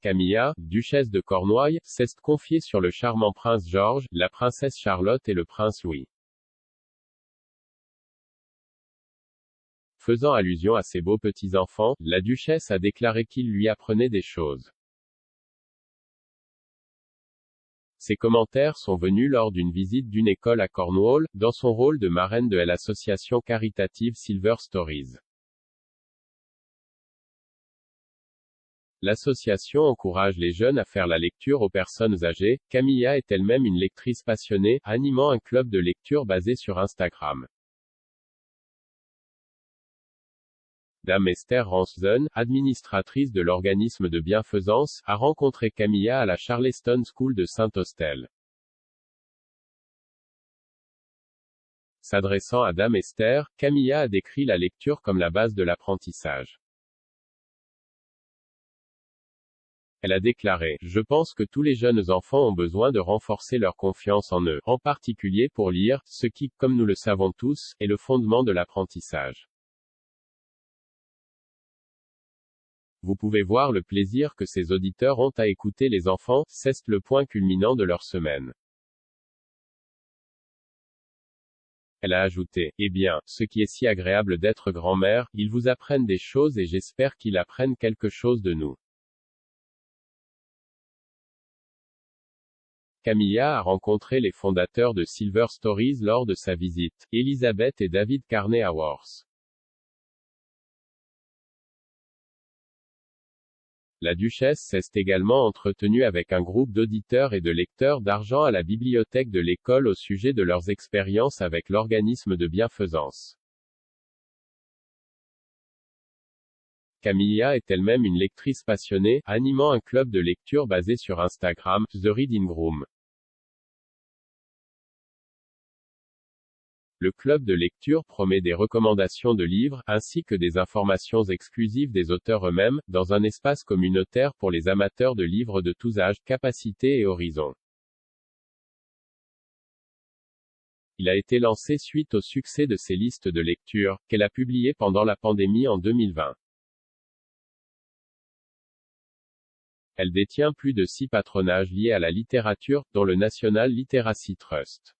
Camilla, duchesse de Cornouailles, s'est confiée sur le charmant prince George, la princesse Charlotte et le prince Louis. Faisant allusion à ses beaux petits-enfants, la duchesse a déclaré qu'il lui apprenait des choses. Ces commentaires sont venus lors d'une visite d'une école à Cornwall, dans son rôle de marraine de l'association caritative Silver Stories. L'association encourage les jeunes à faire la lecture aux personnes âgées. Camilla est elle-même une lectrice passionnée, animant un club de lecture basé sur Instagram. Dame Esther Ranson, administratrice de l'organisme de bienfaisance, a rencontré Camilla à la Charleston School de Saint-Austell. S'adressant à Dame Esther, Camilla a décrit la lecture comme la base de l'apprentissage. Elle a déclaré « Je pense que tous les jeunes enfants ont besoin de renforcer leur confiance en eux, en particulier pour lire, ce qui, comme nous le savons tous, est le fondement de l'apprentissage. » Vous pouvez voir le plaisir que ces auditeurs ont à écouter les enfants, c'est le point culminant de leur semaine. Elle a ajouté « Eh bien, ce qui est si agréable d'être grand-mère, ils vous apprennent des choses et j'espère qu'ils apprennent quelque chose de nous. » Camilla a rencontré les fondateurs de Silver Stories lors de sa visite, Elizabeth et David Carney Haworth. La duchesse s'est également entretenue avec un groupe d'auditeurs et de lecteurs d'argent à la bibliothèque de l'école au sujet de leurs expériences avec l'organisme de bienfaisance. Camilla est elle-même une lectrice passionnée, animant un club de lecture basé sur Instagram, The Reading Room. Le club de lecture promet des recommandations de livres, ainsi que des informations exclusives des auteurs eux-mêmes, dans un espace communautaire pour les amateurs de livres de tous âges, capacités et horizons. Il a été lancé suite au succès de ses listes de lecture, qu'elle a publiées pendant la pandémie en 2020. Elle détient plus de 6 patronages liés à la littérature, dont le National Literacy Trust.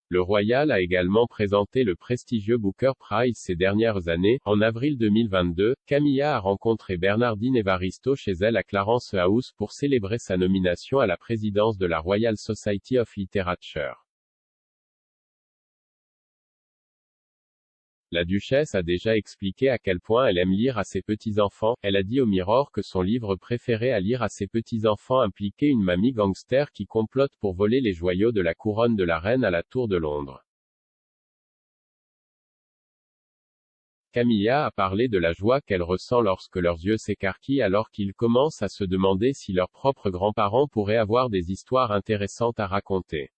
Le Royal a également présenté le prestigieux Booker Prize ces dernières années. En avril 2022, Camilla a rencontré Bernardine Evaristo chez elle à Clarence House pour célébrer sa nomination à la présidence de la Royal Society of Literature. La duchesse a déjà expliqué à quel point elle aime lire à ses petits-enfants. Elle a dit au Mirror que son livre préféré à lire à ses petits-enfants impliquait une mamie gangster qui complote pour voler les joyaux de la couronne de la reine à la Tour de Londres. Camilla a parlé de la joie qu'elle ressent lorsque leurs yeux s'écarquillent alors qu'ils commencent à se demander si leurs propres grands-parents pourraient avoir des histoires intéressantes à raconter.